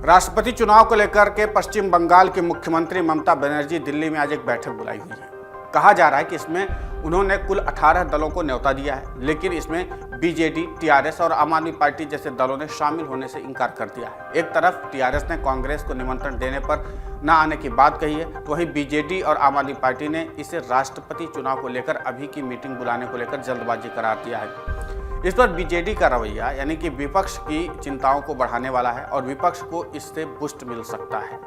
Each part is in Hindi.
राष्ट्रपति चुनाव को लेकर के पश्चिम बंगाल की मुख्यमंत्री ममता बनर्जी दिल्ली में आज एक बैठक बुलाई हुई है। कहा जा रहा है कि इसमें उन्होंने कुल 18 दलों को न्योता दिया है, लेकिन इसमें बीजेडी, टीआरएस और आम आदमी पार्टी जैसे दलों ने शामिल होने से इनकार कर दिया है। एक तरफ टीआरएस ने कांग्रेस को निमंत्रण देने पर न आने की बात कही है, तो वहीं बीजेडी और आम आदमी पार्टी ने इसे राष्ट्रपति चुनाव को लेकर अभी की मीटिंग बुलाने को लेकर जल्दबाजी करार दिया है। इस पर बीजेडी का रवैया यानी कि विपक्ष की चिंताओं को बढ़ाने वाला है और विपक्ष को इससे बूस्ट मिल सकता है।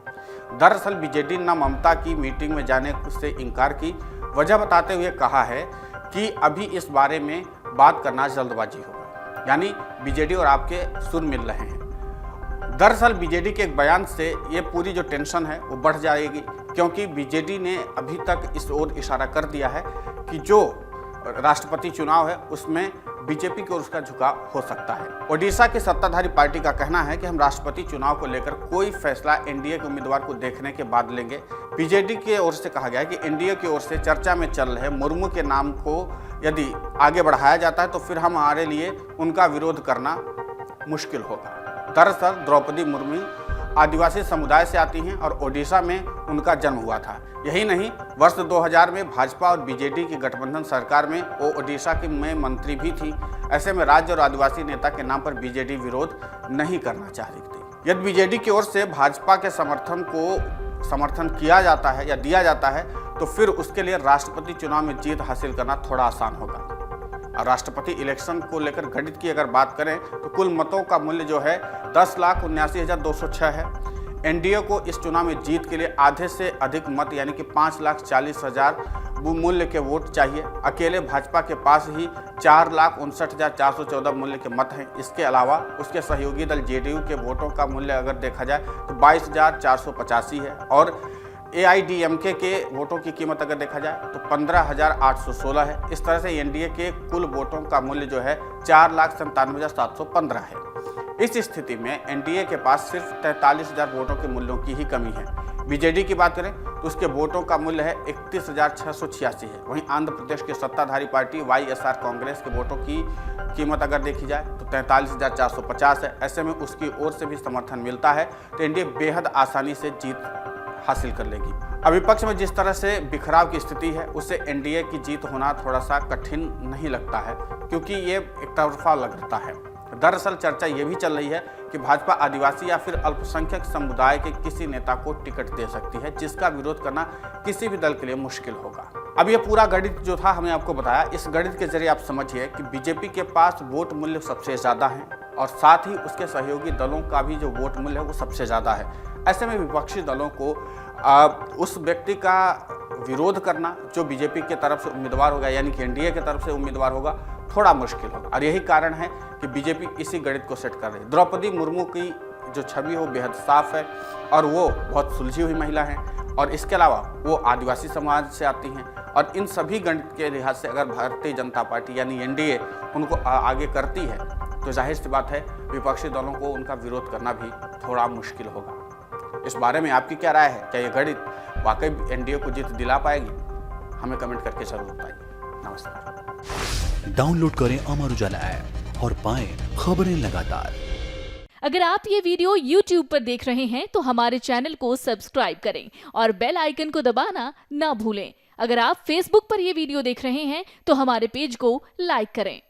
दरअसल बीजेडी ने ममता की मीटिंग में जाने से इनकार की वजह बताते हुए कहा है कि अभी इस बारे में बात करना जल्दबाजी होगा, यानी बीजेडी और आपके सुर मिल रहे हैं। दरअसल बीजेडी के एक बयान से ये पूरी जो टेंशन है वो बढ़ जाएगी, क्योंकि बीजेडी ने अभी तक इस ओर इशारा कर दिया है कि जो राष्ट्रपति चुनाव है उसमें बीजेपी की ओर उसका झुकाव हो सकता है। ओडिशा की सत्ताधारी पार्टी का कहना है कि हम राष्ट्रपति चुनाव को लेकर कोई फैसला एनडीए के उम्मीदवार को देखने के बाद लेंगे। बीजेडी की ओर से कहा गया है कि एनडीए की ओर से चर्चा में चल रहे मुर्मू के नाम को यदि आगे बढ़ाया जाता है तो फिर हमारे लिए उनका विरोध करना मुश्किल होगा। दरअसल द्रौपदी मुर्मू आदिवासी समुदाय से आती हैं और ओडिशा में उनका जन्म हुआ था। यही नहीं, वर्ष 2000 में भाजपा और बीजेडी की गठबंधन सरकार में वो ओडिशा की में मंत्री भी थी। ऐसे में राज्य और आदिवासी नेता के नाम पर बीजेडी विरोध नहीं करना चाह रही थी। यदि बीजेडी की ओर से भाजपा के समर्थन किया जाता है या दिया जाता है तो फिर उसके लिए राष्ट्रपति चुनाव में जीत हासिल करना थोड़ा आसान होगा। और राष्ट्रपति इलेक्शन को लेकर गणित की अगर बात करें तो कुल मतों का मूल्य जो है 10,79,206 है। एनडीए को इस चुनाव में जीत के लिए आधे से अधिक मत यानी कि 5,40,000 मूल्य के वोट चाहिए। अकेले भाजपा के पास ही 4,59,414 मूल्य के मत हैं। इसके अलावा उसके सहयोगी दल जेडीयू के वोटों का मूल्य अगर देखा जाए तो 22,485 है और एआईडीएमके के वोटों की कीमत अगर देखा जाए तो 15,816 है। इस तरह से एनडीए के कुल वोटों का मूल्य जो है 4,97,715 है। इस स्थिति में एनडीए के पास सिर्फ 43,000 वोटों के मूल्यों की ही कमी है। बीजेडी की बात करें तो उसके वोटों का मूल्य है 31,686 है। वहीं आंध्र प्रदेश की सत्ताधारी पार्टी वाईएसआर कांग्रेस के वोटों की कीमत अगर देखी जाए तो 43,450 है। ऐसे में उसकी ओर से भी समर्थन मिलता है तो एनडीए बेहद आसानी से जीत हासिल कर लेगी। अब विपक्ष में जिस तरह से बिखराव की स्थिति है उससे एनडीए की जीत होना थोड़ा सा कठिन नहीं लगता है, क्योंकि ये एक तरफा लगता है। दरअसल चर्चा ये भी चल रही है कि भाजपा आदिवासी या फिर अल्पसंख्यक समुदाय के किसी नेता को टिकट दे सकती है, जिसका विरोध करना किसी भी दल के लिए मुश्किल होगा। अब ये पूरा गणित जो था हमने आपको बताया, इस गणित के जरिए आप समझिए कि बीजेपी के पास वोट मूल्य सबसे ज़्यादा है और साथ ही उसके सहयोगी दलों का भी जो वोट मूल्य है वो सबसे ज़्यादा है। ऐसे में विपक्षी दलों को उस व्यक्ति का विरोध करना जो बीजेपी के तरफ से उम्मीदवार होगा यानी कि एनडीए के तरफ से उम्मीदवार होगा थोड़ा मुश्किल होगा। और यही कारण है कि बीजेपी इसी गणित को सेट कर रही है। द्रौपदी मुर्मू की जो छवि हो बेहद साफ है और वो बहुत सुलझी हुई महिला हैं और इसके अलावा वो आदिवासी समाज से आती हैं और इन सभी गणित के लिहाज से अगर भारतीय जनता पार्टी यानी एनडीए उनको आगे करती है तो जाहिर सी बात है विपक्षी दलों को उनका विरोध करना भी थोड़ा मुश्किल होगा। इस बारे में आपकी क्या राय है? क्या ये गणित वाकई एनडीए को जीत दिला पाएगी? हमें कमेंट करके जरूर बताइए। नमस्कार। डाउनलोड करें अमर उजाला ऐप और पाएं खबरें लगातार। अगर आप ये वीडियो YouTube पर देख रहे हैं तो हमारे चैनल को सब्सक्राइब करें और बेल आइकन को दबाना ना भूलें। अगर आप Facebook पर ये वीडियो देख रहे हैं तो हमारे पेज को लाइक करें।